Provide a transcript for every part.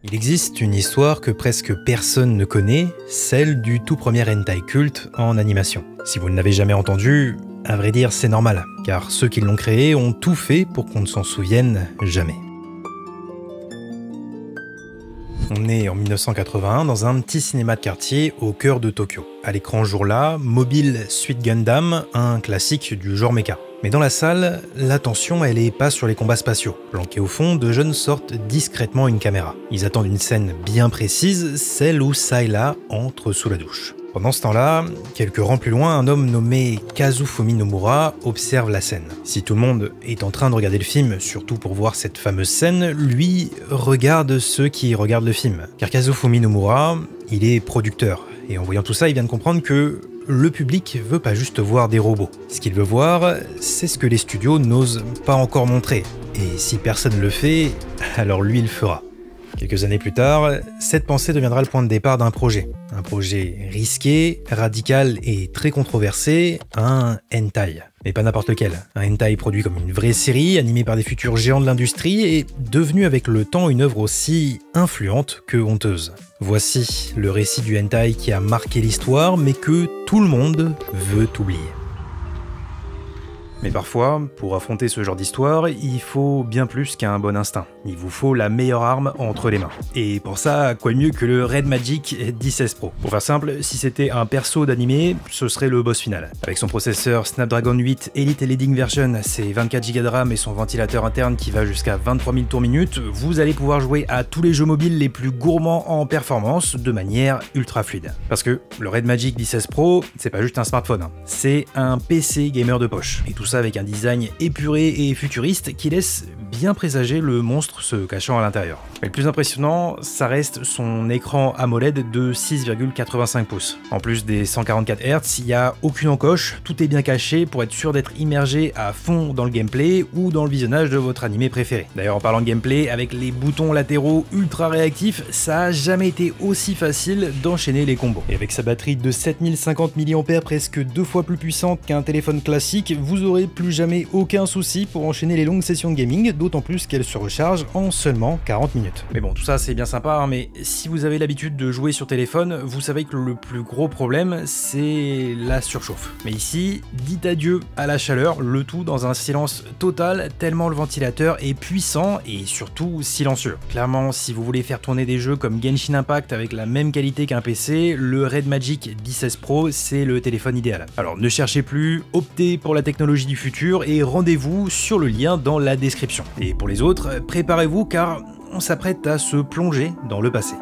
Il existe une histoire que presque personne ne connaît, celle du tout premier hentai culte en animation. Si vous ne l'avez jamais entendu, à vrai dire c'est normal, car ceux qui l'ont créé ont tout fait pour qu'on ne s'en souvienne jamais. On est en 1981 dans un petit cinéma de quartier au cœur de Tokyo. À l'écran ce jour-là, Mobile Suit Gundam, un classique du genre mecha. Mais dans la salle, l'attention elle est pas sur les combats spatiaux. Planqués au fond, deux jeunes sortent discrètement une caméra. Ils attendent une scène bien précise, celle où Sayla entre sous la douche. Pendant ce temps-là, quelques rangs plus loin, un homme nommé Kazufumi Nomura observe la scène. Si tout le monde est en train de regarder le film, surtout pour voir cette fameuse scène, lui regarde ceux qui regardent le film. Car Kazufumi Nomura, il est producteur. Et en voyant tout ça, il vient de comprendre que le public veut pas juste voir des robots. Ce qu'il veut voir, c'est ce que les studios n'osent pas encore montrer. Et si personne le fait, alors lui il le fera. Quelques années plus tard, cette pensée deviendra le point de départ d'un projet. Un projet risqué, radical et très controversé, un hentai. Mais pas n'importe lequel. Un hentai produit comme une vraie série, animé par des futurs géants de l'industrie et devenu avec le temps une œuvre aussi influente que honteuse. Voici le récit du hentai qui a marqué l'histoire mais que tout le monde veut oublier. Mais parfois, pour affronter ce genre d'histoire, il faut bien plus qu'un bon instinct. Il vous faut la meilleure arme entre les mains. Et pour ça, quoi de mieux que le Red Magic 10S Pro. Pour faire simple, si c'était un perso d'animé, ce serait le boss final. Avec son processeur Snapdragon 8 Elite Leading Version, ses 24 Go de RAM et son ventilateur interne qui va jusqu'à 23 000 tours minute, vous allez pouvoir jouer à tous les jeux mobiles les plus gourmands en performance de manière ultra fluide. Parce que le Red Magic 10S Pro, c'est pas juste un smartphone, c'est un PC gamer de poche. Et tout ça avec un design épuré et futuriste qui laisse bien présager le monstre se cachant à l'intérieur. Mais le plus impressionnant, ça reste son écran AMOLED de 6,85 pouces. En plus des 144 Hz, il n'y a aucune encoche, tout est bien caché pour être sûr d'être immergé à fond dans le gameplay ou dans le visionnage de votre animé préféré. D'ailleurs en parlant de gameplay, avec les boutons latéraux ultra réactifs, ça a jamais été aussi facile d'enchaîner les combos. Et avec sa batterie de 7050 mAh presque 2 fois plus puissante qu'un téléphone classique, vous aurez plus jamais aucun souci pour enchaîner les longues sessions de gaming, d'autant plus qu'elle se recharge en seulement 40 minutes. Mais bon, tout ça c'est bien sympa, hein, mais si vous avez l'habitude de jouer sur téléphone, vous savez que le plus gros problème, c'est la surchauffe. Mais ici, dites adieu à la chaleur, le tout dans un silence total, tellement le ventilateur est puissant et surtout silencieux. Clairement, si vous voulez faire tourner des jeux comme Genshin Impact avec la même qualité qu'un PC, le Red Magic 10S Pro, c'est le téléphone idéal. Alors ne cherchez plus, optez pour la technologie du futur et rendez-vous sur le lien dans la description. Et pour les autres, préparez-vous car on s'apprête à se plonger dans le passé.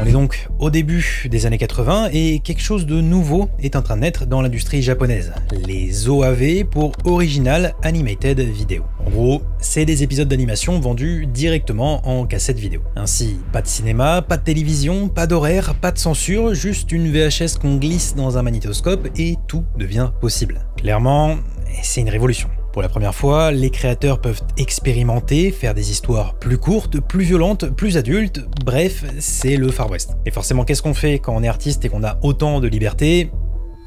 On est donc au début des années 80 et quelque chose de nouveau est en train de naître dans l'industrie japonaise. Les OAV pour Original Animated Video. En gros, c'est des épisodes d'animation vendus directement en cassette vidéo. Ainsi, pas de cinéma, pas de télévision, pas d'horaire, pas de censure, juste une VHS qu'on glisse dans un magnétoscope et tout devient possible. Clairement, c'est une révolution. Pour la première fois, les créateurs peuvent expérimenter, faire des histoires plus courtes, plus violentes, plus adultes, bref, c'est le Far West. Et forcément, qu'est-ce qu'on fait quand on est artiste et qu'on a autant de liberté?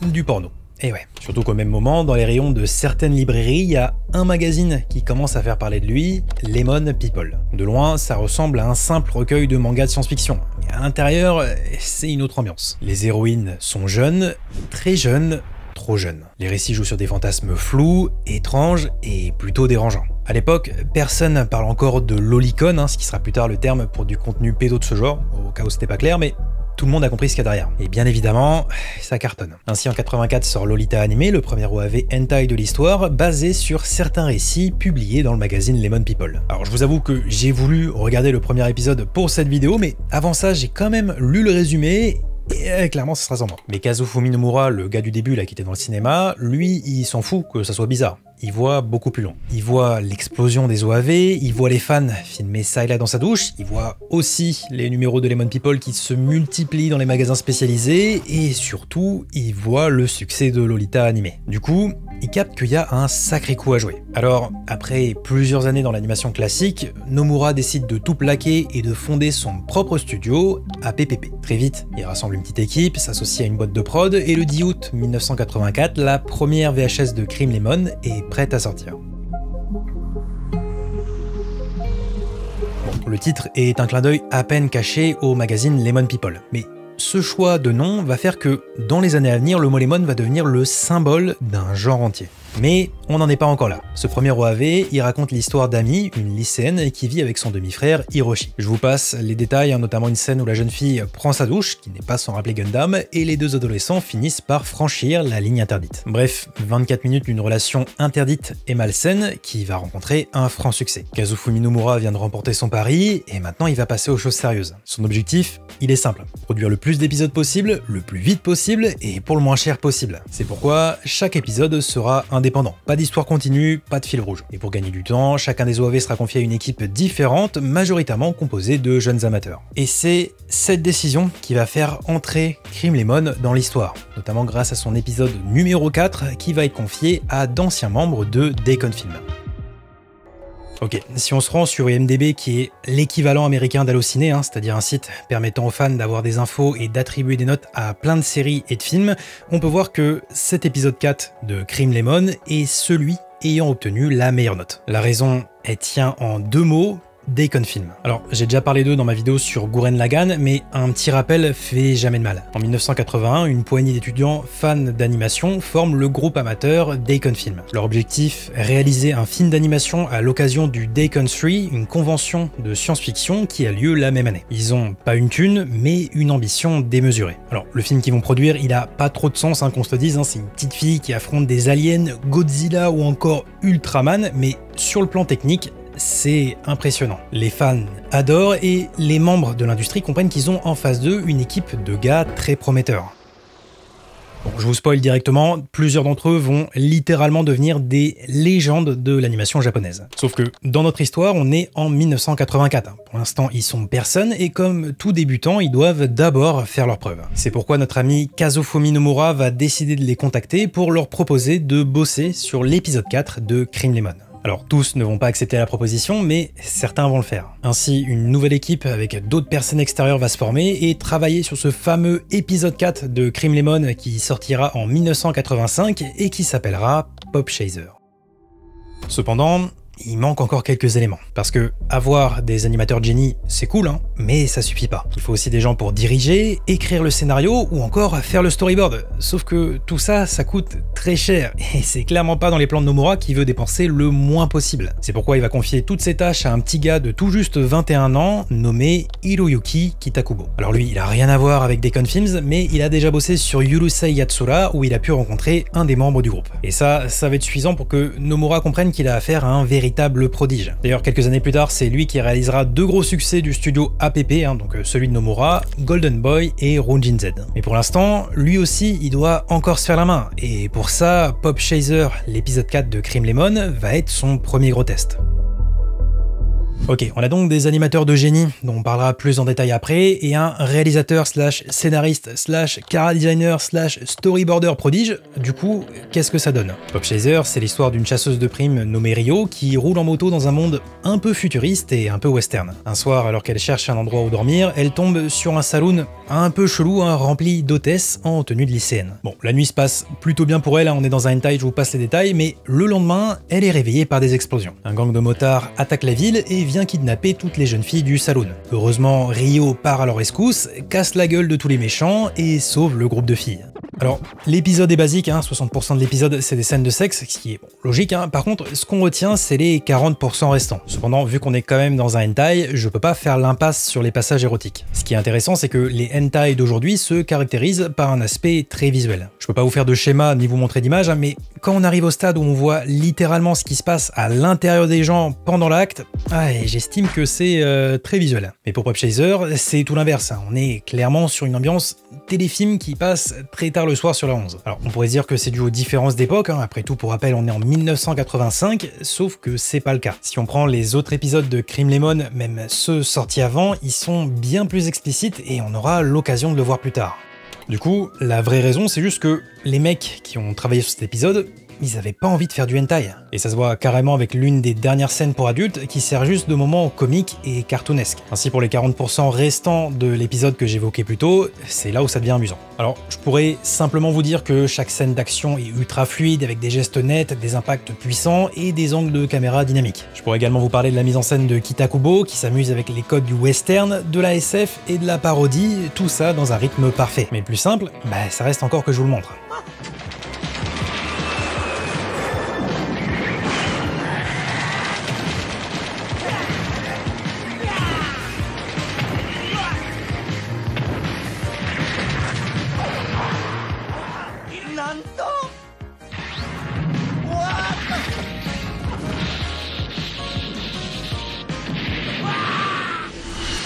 Du porno. Et ouais, surtout qu'au même moment, dans les rayons de certaines librairies, il y a un magazine qui commence à faire parler de lui, Lemon People. De loin, ça ressemble à un simple recueil de mangas de science-fiction. Mais à l'intérieur, c'est une autre ambiance. Les héroïnes sont jeunes, très jeunes, trop jeune. Les récits jouent sur des fantasmes flous, étranges et plutôt dérangeants. À l'époque, personne parle encore de lolicon, ce qui sera plus tard le terme pour du contenu pédo de ce genre, au cas où c'était pas clair, mais tout le monde a compris ce qu'il y a derrière. Et bien évidemment, ça cartonne. Ainsi en 84 sort Lolita Animé, le premier OAV hentai de l'histoire, basé sur certains récits publiés dans le magazine Lemon People. Alors je vous avoue que j'ai voulu regarder le premier épisode pour cette vidéo, mais avant ça j'ai quand même lu le résumé. Et clairement, ce sera sans moi. Mais Kazufumi Nomura, le gars du début là qui était dans le cinéma, lui, il s'en fout que ça soit bizarre. Il voit beaucoup plus long. Il voit l'explosion des OAV, il voit les fans filmer Sayla dans sa douche, il voit aussi les numéros de Lemon People qui se multiplient dans les magasins spécialisés, et surtout, il voit le succès de Lolita Animé. Du coup, il capte qu'il y a un sacré coup à jouer. Alors, après plusieurs années dans l'animation classique, Nomura décide de tout plaquer et de fonder son propre studio, APPP. Très vite, il rassemble une petite équipe, s'associe à une boîte de prod, et le 10 août 1984, la première VHS de Cream Lemon est prête à sortir. Bon, le titre est un clin d'œil à peine caché au magazine Lemon People. Mais ce choix de nom va faire que, dans les années à venir, le mot Lemon va devenir le symbole d'un genre entier. Mais on n'en est pas encore là. Ce premier OAV, il raconte l'histoire d'Ami, une lycéenne qui vit avec son demi-frère Hiroshi. Je vous passe les détails, notamment une scène où la jeune fille prend sa douche, qui n'est pas sans rappeler Gundam, et les deux adolescents finissent par franchir la ligne interdite. Bref, 24 minutes d'une relation interdite et malsaine qui va rencontrer un franc succès. Kazufumi Nomura vient de remporter son pari, et maintenant il va passer aux choses sérieuses. Son objectif, il est simple, produire le plus d'épisodes possible, le plus vite possible, et pour le moins cher possible. C'est pourquoi chaque épisode sera indépendant. Pas d'histoire continue, pas de fil rouge. Et pour gagner du temps, chacun des OAV sera confié à une équipe différente, majoritairement composée de jeunes amateurs. Et c'est cette décision qui va faire entrer Cream Lemon dans l'histoire, notamment grâce à son épisode numéro 4 qui va être confié à d'anciens membres de Daikon Film. Ok, si on se rend sur IMDb qui est l'équivalent américain d'Allociné, c'est-à-dire un site permettant aux fans d'avoir des infos et d'attribuer des notes à plein de séries et de films, on peut voir que cet épisode 4 de Cream Lemon est celui ayant obtenu la meilleure note. La raison, elle tient en deux mots: Daikon Film. Alors, j'ai déjà parlé d'eux dans ma vidéo sur Gurren Lagann, mais un petit rappel fait jamais de mal. En 1981, une poignée d'étudiants fans d'animation forment le groupe amateur Daikon Film. Leur objectif, réaliser un film d'animation à l'occasion du Daikon 3, une convention de science-fiction qui a lieu la même année. Ils ont pas une thune, mais une ambition démesurée. Alors, le film qu'ils vont produire, il a pas trop de sens qu'on se le dise, c'est une petite fille qui affronte des aliens, Godzilla ou encore Ultraman, mais sur le plan technique, c'est impressionnant. Les fans adorent et les membres de l'industrie comprennent qu'ils ont en face d'eux une équipe de gars très prometteurs. Bon, je vous spoil directement, plusieurs d'entre eux vont littéralement devenir des légendes de l'animation japonaise. Sauf que dans notre histoire, on est en 1984. Pour l'instant, ils sont personne et comme tout débutant, ils doivent d'abord faire leurs preuves. C'est pourquoi notre ami Kazufumi Nomura va décider de les contacter pour leur proposer de bosser sur l'épisode 4 de Cream Lemon. Alors tous ne vont pas accepter la proposition, mais certains vont le faire. Ainsi, une nouvelle équipe avec d'autres personnes extérieures va se former et travailler sur ce fameux épisode 4 de Cream Lemon qui sortira en 1985 et qui s'appellera Pop Chaser. Cependant, il manque encore quelques éléments. Parce que avoir des animateurs génies, c'est cool, mais ça suffit pas. Il faut aussi des gens pour diriger, écrire le scénario ou encore faire le storyboard. Sauf que tout ça, ça coûte très cher. Et c'est clairement pas dans les plans de Nomura qui veut dépenser le moins possible. C'est pourquoi il va confier toutes ces tâches à un petit gars de tout juste 21 ans nommé Hiroyuki Kitakubo. Alors lui, il a rien à voir avec Daikon Films, mais il a déjà bossé sur Yurusei Yatsura où il a pu rencontrer un des membres du groupe. Et ça va être suffisant pour que Nomura comprenne qu'il a affaire à un véritable prodige. D'ailleurs, quelques années plus tard, c'est lui qui réalisera deux gros succès du studio APP, donc celui de Nomura, Golden Boy et Roujin Z. Mais pour l'instant, lui aussi, il doit encore se faire la main. Et pour ça, Pop Chaser, l'épisode 4 de Cream Lemon, va être son premier gros test. Ok, on a donc des animateurs de génie, dont on parlera plus en détail après, et un réalisateur slash scénariste slash chara designer slash storyboarder prodige. Du coup, qu'est-ce que ça donne? Pop Chaser, c'est l'histoire d'une chasseuse de primes nommée Rio qui roule en moto dans un monde un peu futuriste et un peu western. Un soir, alors qu'elle cherche un endroit où dormir, elle tombe sur un saloon un peu chelou, rempli d'hôtesses en tenue de lycéenne. Bon, la nuit se passe plutôt bien pour elle, on est dans un hentai, je vous passe les détails, mais le lendemain, elle est réveillée par des explosions. Un gang de motards attaque la ville et vient kidnapper toutes les jeunes filles du saloon. Heureusement, Rio part à leur rescousse, casse la gueule de tous les méchants et sauve le groupe de filles. Alors, l'épisode est basique, 60% de l'épisode c'est des scènes de sexe, ce qui est logique, Par contre, ce qu'on retient, c'est les 40% restants. Cependant, vu qu'on est quand même dans un hentai, je peux pas faire l'impasse sur les passages érotiques. Ce qui est intéressant, c'est que les hentai d'aujourd'hui se caractérisent par un aspect très visuel. Je peux pas vous faire de schéma ni vous montrer d'image, mais quand on arrive au stade où on voit littéralement ce qui se passe à l'intérieur des gens pendant l'acte, j'estime que c'est très visuel. Mais pour Pop Chaser, c'est tout l'inverse. On est clairement sur une ambiance téléfilm qui passe très tard le soir sur la 11. Alors on pourrait se dire que c'est dû aux différences d'époque, après tout pour rappel on est en 1985, sauf que c'est pas le cas. Si on prend les autres épisodes de Cream Lemon, même ceux sortis avant, ils sont bien plus explicites et on aura l'occasion de le voir plus tard. Du coup, la vraie raison c'est juste que les mecs qui ont travaillé sur cet épisode, ils avaient pas envie de faire du hentai. Et ça se voit carrément avec l'une des dernières scènes pour adultes qui sert juste de moment comique et cartoonesque. Ainsi pour les 40% restants de l'épisode que j'évoquais plus tôt, c'est là où ça devient amusant. Alors je pourrais simplement vous dire que chaque scène d'action est ultra fluide avec des gestes nets, des impacts puissants et des angles de caméra dynamiques. Je pourrais également vous parler de la mise en scène de Kita Kubo qui s'amuse avec les codes du western, de la SF et de la parodie, tout ça dans un rythme parfait. Mais le plus simple, ça reste encore que je vous le montre.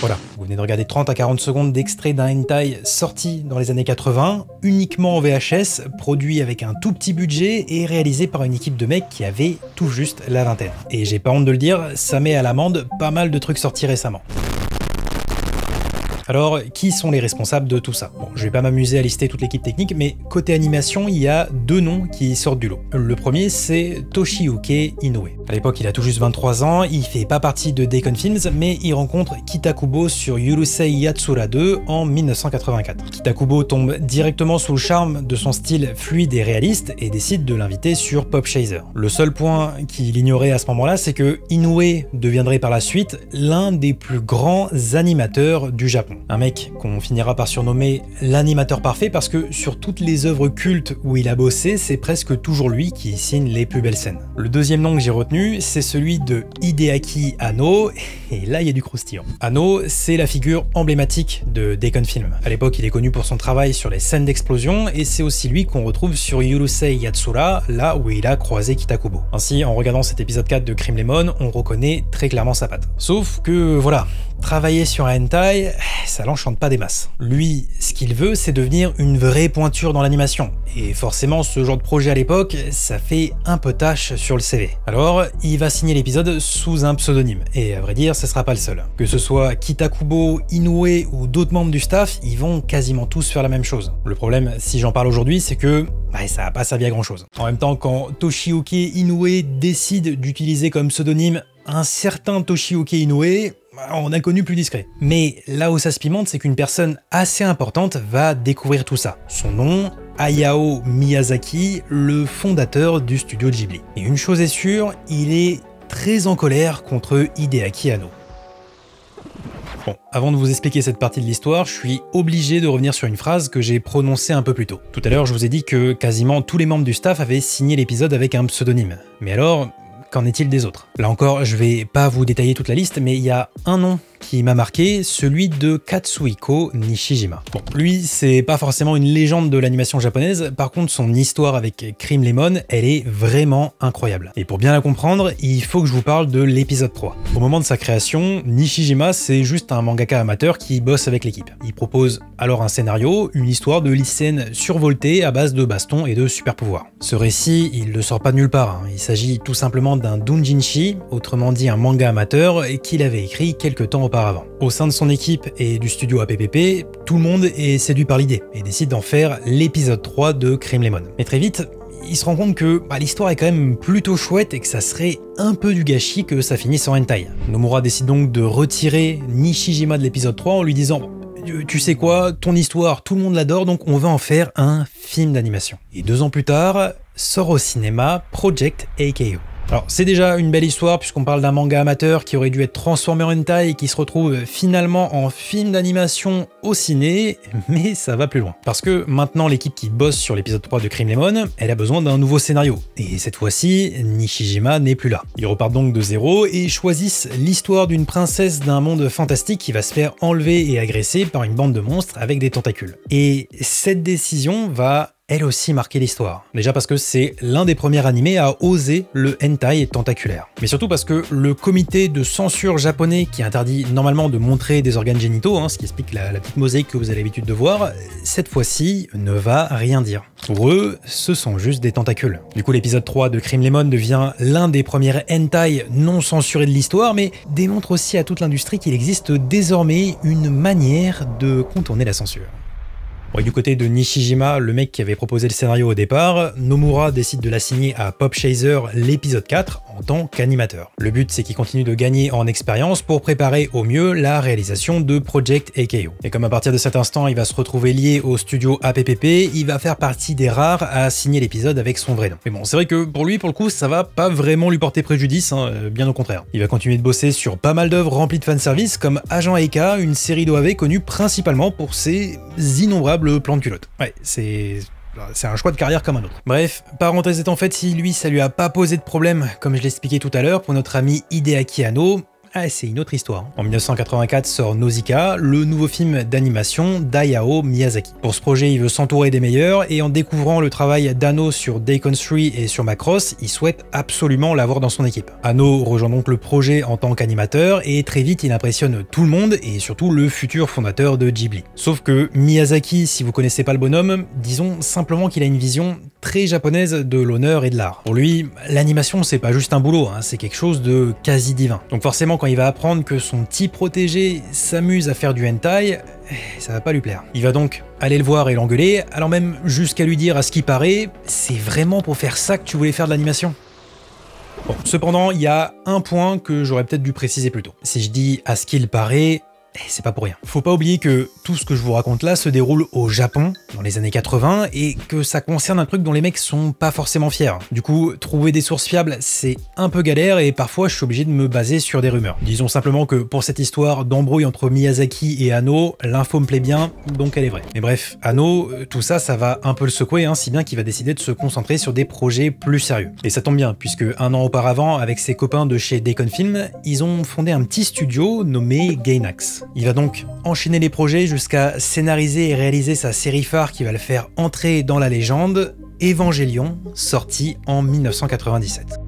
Voilà, vous venez de regarder 30 à 40 secondes d'extrait d'un hentai sorti dans les années 80, uniquement en VHS, produit avec un tout petit budget et réalisé par une équipe de mecs qui avait tout juste la vingtaine. Et j'ai pas honte de le dire, ça met à l'amende pas mal de trucs sortis récemment. Alors, qui sont les responsables de tout ça? Bon, je vais pas m'amuser à lister toute l'équipe technique, mais côté animation, il y a deux noms qui sortent du lot. Le premier, c'est Toshiyuki Inoue. À l'époque, il a tout juste 23 ans, il fait pas partie de Deacon Films, mais il rencontre Kita Kubo sur Yurusei Yatsura 2 en 1984. Kita Kubo tombe directement sous le charme de son style fluide et réaliste et décide de l'inviter sur Pop Chaser. Le seul point qu'il ignorait à ce moment-là, c'est que Inoue deviendrait par la suite l'un des plus grands animateurs du Japon. Un mec qu'on finira par surnommer l'animateur parfait parce que sur toutes les œuvres cultes où il a bossé, c'est presque toujours lui qui signe les plus belles scènes. Le deuxième nom que j'ai retenu, c'est celui de Hideaki Anno, et là il y a du croustillant. Anno, c'est la figure emblématique de Deacon Films. À l'époque, il est connu pour son travail sur les scènes d'explosion, et c'est aussi lui qu'on retrouve sur Yurusei Yatsura, là où il a croisé Kita Kubo. Ainsi, en regardant cet épisode 4 de Crime Lemon, on reconnaît très clairement sa patte. Sauf que, voilà, travailler sur un hentai, ça l'enchante pas des masses. Lui, ce qu'il veut, c'est devenir une vraie pointure dans l'animation. Et forcément, ce genre de projet à l'époque, ça fait un peu tâche sur le CV. Alors, il va signer l'épisode sous un pseudonyme. Et à vrai dire, ce sera pas le seul. Que ce soit Kita Kubo, Inoue ou d'autres membres du staff, ils vont quasiment tous faire la même chose. Le problème, si j'en parle aujourd'hui, c'est que ça n'a pas servi à grand chose. En même temps, quand Toshiyuki Inoue décide d'utiliser comme pseudonyme un certain Toshiyuki Inoue, on a connu plus discret. Mais là où ça se pimente, c'est qu'une personne assez importante va découvrir tout ça. Son nom, Hayao Miyazaki, le fondateur du studio Ghibli. Et une chose est sûre, il est très en colère contre Hideaki Anno. Bon, avant de vous expliquer cette partie de l'histoire, je suis obligé de revenir sur une phrase que j'ai prononcée un peu plus tôt. Tout à l'heure, je vous ai dit que quasiment tous les membres du staff avaient signé l'épisode avec un pseudonyme. Mais alors, qu'en est-il des autres? Là encore, je vais pas vous détailler toute la liste, mais il y a un nom qui m'a marqué, celui de Katsuhiko Nishijima. Bon, lui, c'est pas forcément une légende de l'animation japonaise, par contre son histoire avec Crime Lemon, elle est vraiment incroyable. Et pour bien la comprendre, il faut que je vous parle de l'épisode 3. Au moment de sa création, Nishijima, c'est juste un mangaka amateur qui bosse avec l'équipe. Il propose alors un scénario, une histoire de lycéenne survoltée à base de bastons et de super pouvoirs. Ce récit, il ne sort pas de nulle part, il s'agit tout simplement d'un doujinshi, autrement dit un manga amateur, qu'il avait écrit quelques temps auparavant. Au sein de son équipe et du studio APPP, tout le monde est séduit par l'idée et décide d'en faire l'épisode 3 de Crime Lemon. Mais très vite, il se rend compte que l'histoire est quand même plutôt chouette et que ça serait un peu du gâchis que ça finisse en hentai. Nomura décide donc de retirer Nishijima de l'épisode 3 en lui disant tu sais quoi, ton histoire, tout le monde l'adore, donc on va en faire un film d'animation. Et 2 ans plus tard, sort au cinéma Project AKO. Alors c'est déjà une belle histoire puisqu'on parle d'un manga amateur qui aurait dû être transformé en hentai et qui se retrouve finalement en film d'animation au ciné, mais ça va plus loin. Parce que maintenant l'équipe qui bosse sur l'épisode 3 de Crime Lemon, elle a besoin d'un nouveau scénario. Et cette fois-ci, Nishijima n'est plus là. Ils repartent donc de zéro et choisissent l'histoire d'une princesse d'un monde fantastique qui va se faire enlever et agresser par une bande de monstres avec des tentacules. Et cette décision va elle aussi marqué l'histoire. Déjà parce que c'est l'un des premiers animés à oser le hentai tentaculaire. Mais surtout parce que le comité de censure japonais qui interdit normalement de montrer des organes génitaux, ce qui explique la petite mosaïque que vous avez l'habitude de voir, cette fois-ci ne va rien dire. Pour eux, ce sont juste des tentacules. Du coup, l'épisode 3 de Crime Lemon devient l'un des premiers hentai non censurés de l'histoire, mais démontre aussi à toute l'industrie qu'il existe désormais une manière de contourner la censure. Bon, et du côté de Nishijima, le mec qui avait proposé le scénario au départ, Nomura décide de l'assigner à Pop Chaser l'épisode 4 en tant qu'animateur. Le but, c'est qu'il continue de gagner en expérience pour préparer au mieux la réalisation de Project AKO. Et comme à partir de cet instant, il va se retrouver lié au studio APPP, il va faire partie des rares à signer l'épisode avec son vrai nom. Mais bon, c'est vrai que pour lui, pour le coup, ça va pas vraiment lui porter préjudice, hein, bien au contraire. Il va continuer de bosser sur pas mal d'œuvres remplies de fanservice, comme Agent Eka, une série d'OAV connue principalement pour ses innombrables plans de culotte. Ouais, c'est un choix de carrière comme un autre. Bref, parenthèse étant faite, si lui, ça lui a pas posé de problème, comme je l'expliquais tout à l'heure, pour notre ami Hideaki Anno, c'est une autre histoire. En 1984 sort Nausicaa, le nouveau film d'animation d'Hayao Miyazaki. Pour ce projet, il veut s'entourer des meilleurs et en découvrant le travail d'Anno sur Daikon 3 et sur Macross, il souhaite absolument l'avoir dans son équipe. Anno rejoint donc le projet en tant qu'animateur et très vite il impressionne tout le monde et surtout le futur fondateur de Ghibli. Sauf que Miyazaki, si vous connaissez pas le bonhomme, disons simplement qu'il a une vision très japonaise de l'honneur et de l'art. Pour lui, l'animation c'est pas juste un boulot, hein, c'est quelque chose de quasi divin. Donc forcément quand il va apprendre que son petit protégé s'amuse à faire du hentai, ça va pas lui plaire. Il va donc aller le voir et l'engueuler, allant même jusqu'à lui dire à ce qui paraît, c'est vraiment pour faire ça que tu voulais faire de l'animation ? Bon, cependant, il y a un point que j'aurais peut-être dû préciser plus tôt. Si je dis à ce qu'il paraît, c'est pas pour rien. Faut pas oublier que tout ce que je vous raconte là se déroule au Japon, dans les années 80, et que ça concerne un truc dont les mecs sont pas forcément fiers. Du coup, trouver des sources fiables, c'est un peu galère, et parfois je suis obligé de me baser sur des rumeurs. Disons simplement que pour cette histoire d'embrouille entre Miyazaki et Anno, l'info me plaît bien, donc elle est vraie. Mais bref, Anno, tout ça, ça va un peu le secouer, hein, si bien qu'il va décider de se concentrer sur des projets plus sérieux. Et ça tombe bien, puisque un an auparavant, avec ses copains de chez Daikon Film, ils ont fondé un petit studio nommé Gainax. Il va donc enchaîner les projets jusqu'à scénariser et réaliser sa série phare qui va le faire entrer dans la légende, Evangelion, sorti en 1997.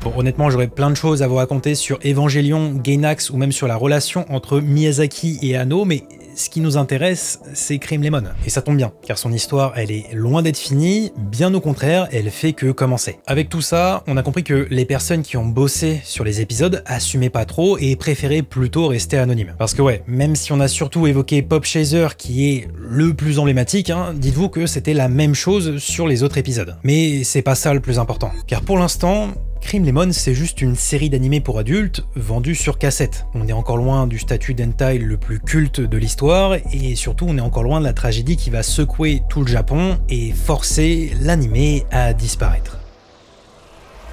Bon, honnêtement, j'aurais plein de choses à vous raconter sur Evangelion, Gainax ou même sur la relation entre Miyazaki et Anno, mais ce qui nous intéresse, c'est Cream Lemon. Et ça tombe bien, car son histoire, elle est loin d'être finie, bien au contraire, elle fait que commencer. Avec tout ça, on a compris que les personnes qui ont bossé sur les épisodes assumaient pas trop et préféraient plutôt rester anonymes. Parce que ouais, même si on a surtout évoqué Pop Chaser, qui est le plus emblématique, hein, dites-vous que c'était la même chose sur les autres épisodes. Mais c'est pas ça le plus important, car pour l'instant, Cream Lemon, c'est juste une série d'animés pour adultes vendue sur cassette. On est encore loin du statut d'hentai le plus culte de l'histoire, et surtout on est encore loin de la tragédie qui va secouer tout le Japon et forcer l'animé à disparaître.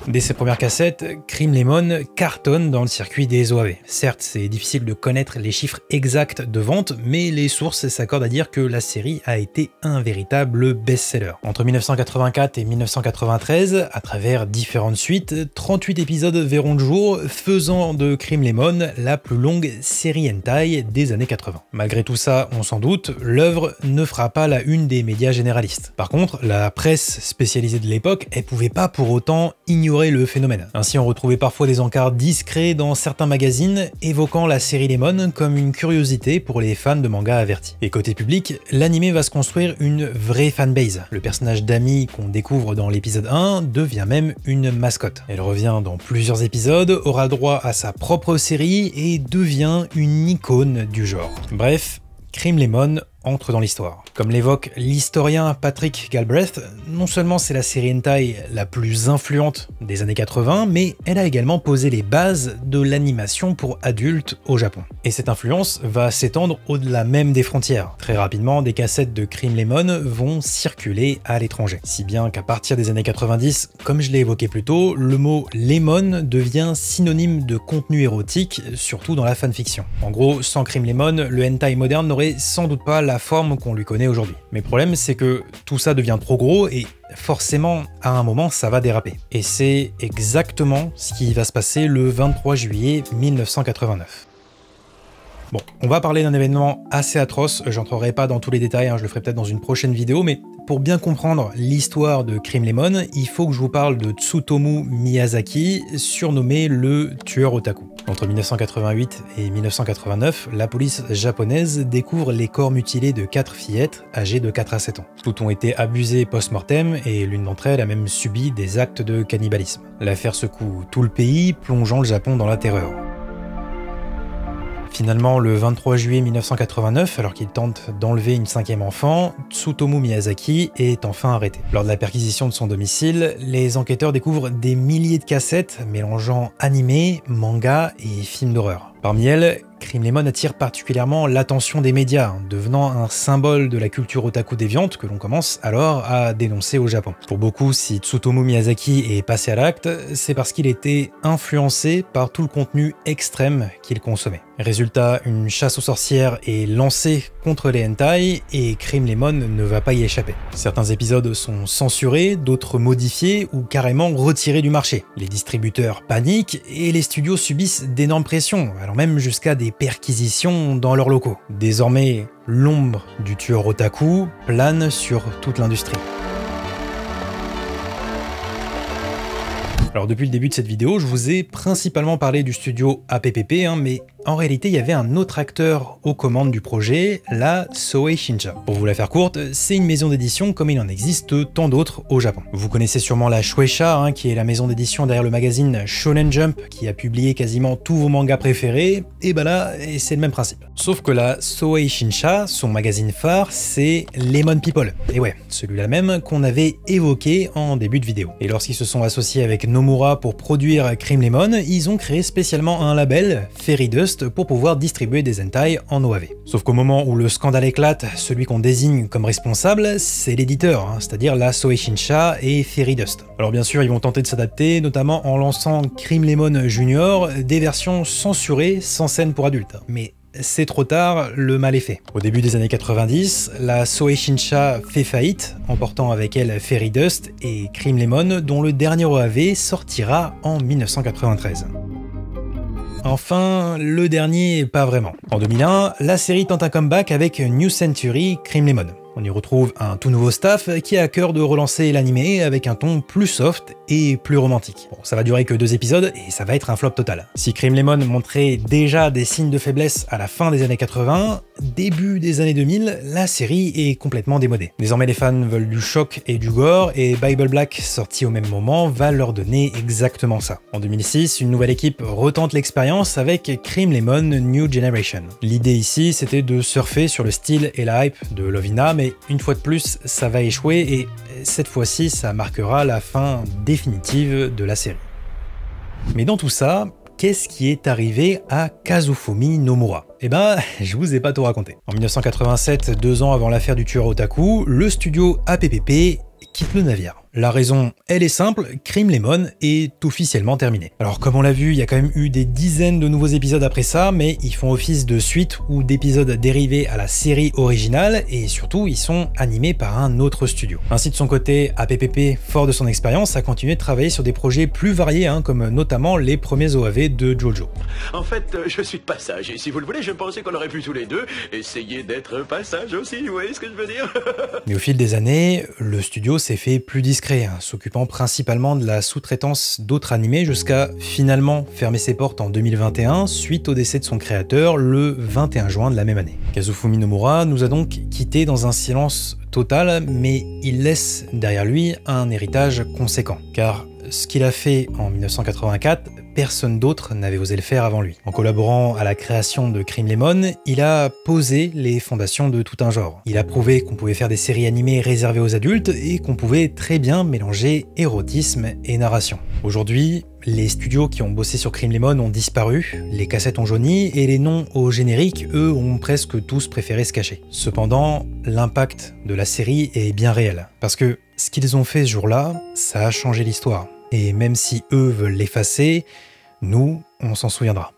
Dès ses premières cassettes, Cream Lemon cartonne dans le circuit des OAV. Certes, c'est difficile de connaître les chiffres exacts de vente, mais les sources s'accordent à dire que la série a été un véritable best-seller. Entre 1984 et 1993, à travers différentes suites, 38 épisodes verront le jour, faisant de Cream Lemon la plus longue série hentai des années 80. Malgré tout ça, on s'en doute, l'œuvre ne fera pas la une des médias généralistes. Par contre, la presse spécialisée de l'époque, elle pouvait pas pour autant ignorer le phénomène. Ainsi, on retrouvait parfois des encarts discrets dans certains magazines évoquant la série Lemon comme une curiosité pour les fans de manga avertis. Et côté public, l'anime va se construire une vraie fanbase. Le personnage d'Ami qu'on découvre dans l'épisode 1 devient même une mascotte. Elle revient dans plusieurs épisodes, aura droit à sa propre série et devient une icône du genre. Bref, Cream Lemon entre dans l'histoire. Comme l'évoque l'historien Patrick Galbraith, non seulement c'est la série hentai la plus influente des années 80, mais elle a également posé les bases de l'animation pour adultes au Japon. Et cette influence va s'étendre au-delà même des frontières. Très rapidement, des cassettes de Cream Lemon vont circuler à l'étranger. Si bien qu'à partir des années 90, comme je l'ai évoqué plus tôt, le mot Lemon devient synonyme de contenu érotique, surtout dans la fanfiction. En gros, sans Cream Lemon, le hentai moderne n'aurait sans doute pas la forme qu'on lui connaît aujourd'hui. Mais le problème, c'est que tout ça devient trop gros et forcément, à un moment, ça va déraper. Et c'est exactement ce qui va se passer le 23 juillet 1989. Bon, on va parler d'un événement assez atroce, j'entrerai pas dans tous les détails, hein, je le ferai peut-être dans une prochaine vidéo, mais pour bien comprendre l'histoire de Cream Lemon, il faut que je vous parle de Tsutomu Miyazaki, surnommé le tueur otaku. Entre 1988 et 1989, la police japonaise découvre les corps mutilés de 4 fillettes âgées de 4 à 7 ans. Toutes ont été abusées post-mortem et l'une d'entre elles a même subi des actes de cannibalisme. L'affaire secoue tout le pays, plongeant le Japon dans la terreur. Finalement, le 23 juillet 1989, alors qu'il tente d'enlever une 5e enfant, Tsutomu Miyazaki est enfin arrêté. Lors de la perquisition de son domicile, les enquêteurs découvrent des milliers de cassettes mélangeant animé, manga et films d'horreur. Parmi elles, Crime Lemon attire particulièrement l'attention des médias, devenant un symbole de la culture otaku déviante que l'on commence alors à dénoncer au Japon. Pour beaucoup, si Tsutomu Miyazaki est passé à l'acte, c'est parce qu'il était influencé par tout le contenu extrême qu'il consommait. Résultat, une chasse aux sorcières est lancée contre les hentai et Crime Lemon ne va pas y échapper. Certains épisodes sont censurés, d'autres modifiés ou carrément retirés du marché. Les distributeurs paniquent et les studios subissent d'énormes pressions, allant même jusqu'à des perquisitions dans leurs locaux. Désormais, l'ombre du tueur otaku plane sur toute l'industrie. Alors depuis le début de cette vidéo, je vous ai principalement parlé du studio APPP, mais en réalité il y avait un autre acteur aux commandes du projet, la Soei Shinsha. Pour vous la faire courte, c'est une maison d'édition comme il en existe tant d'autres au Japon. Vous connaissez sûrement la Shueisha, qui est la maison d'édition derrière le magazine Shonen Jump, qui a publié quasiment tous vos mangas préférés, et bah là, c'est le même principe. Sauf que la Soei Shinsha, son magazine phare, c'est Lemon People. Et ouais, celui-là même qu'on avait évoqué en début de vidéo. Et lorsqu'ils se sont associés avec Nomura pour produire Crime Lemon, ils ont créé spécialement un label, Fairy Dust, pour pouvoir distribuer des hentai en OAV. Sauf qu'au moment où le scandale éclate, celui qu'on désigne comme responsable, c'est l'éditeur, c'est-à-dire la Soei Shinsha et Fairy Dust. Alors bien sûr, ils vont tenter de s'adapter, notamment en lançant Crime Lemon Junior, des versions censurées sans scène pour adultes. Mais c'est trop tard, le mal est fait. Au début des années 90, la Soei Shinsha fait faillite, emportant avec elle Fairy Dust et Crime Lemon, dont le dernier OAV sortira en 1993. Enfin, le dernier, pas vraiment. En 2001, la série tente un comeback avec New Century Crime Lemon. On y retrouve un tout nouveau staff qui a à cœur de relancer l'animé avec un ton plus soft et plus romantique. Bon, ça va durer que 2 épisodes et ça va être un flop total. Si Crime Lemon montrait déjà des signes de faiblesse à la fin des années 80, début des années 2000, la série est complètement démodée. Désormais les fans veulent du choc et du gore et Bible Black, sorti au même moment, va leur donner exactement ça. En 2006, une nouvelle équipe retente l'expérience avec Crime Lemon New Generation. L'idée ici, c'était de surfer sur le style et la hype de Lovina, mais une fois de plus, ça va échouer et cette fois-ci, ça marquera la fin définitive de la série. Mais dans tout ça, qu'est-ce qui est arrivé à Kazufumi Nomura? Eh ben, je vous ai pas tout raconté. En 1987, 2 ans avant l'affaire du tueur otaku, le studio APPP quitte le navire. La raison, elle est simple, Crime Lemon est officiellement terminé. Alors comme on l'a vu, il y a quand même eu des dizaines de nouveaux épisodes après ça, mais ils font office de suite ou d'épisodes dérivés à la série originale, et surtout ils sont animés par un autre studio. Ainsi de son côté, APPP, fort de son expérience, a continué de travailler sur des projets plus variés, comme notamment les premiers OAV de Jojo. En fait, je suis de passage, et si vous le voulez, je pensais qu'on aurait pu tous les deux essayer d'être passage aussi, vous voyez ce que je veux dire? Mais au fil des années, le studio s'est fait plus discret, s'occupant principalement de la sous-traitance d'autres animés jusqu'à finalement fermer ses portes en 2021 suite au décès de son créateur le 21 juin de la même année. Kazufumi Nomura nous a donc quittés dans un silence total, mais il laisse derrière lui un héritage conséquent, car ce qu'il a fait en 1984, personne d'autre n'avait osé le faire avant lui. En collaborant à la création de Crime Lemon, il a posé les fondations de tout un genre. Il a prouvé qu'on pouvait faire des séries animées réservées aux adultes et qu'on pouvait très bien mélanger érotisme et narration. Aujourd'hui, les studios qui ont bossé sur Crime Lemon ont disparu, les cassettes ont jauni et les noms au générique, eux, ont presque tous préféré se cacher. Cependant, l'impact de la série est bien réel, parce que ce qu'ils ont fait ce jour-là, ça a changé l'histoire. Et même si eux veulent l'effacer, nous, on s'en souviendra.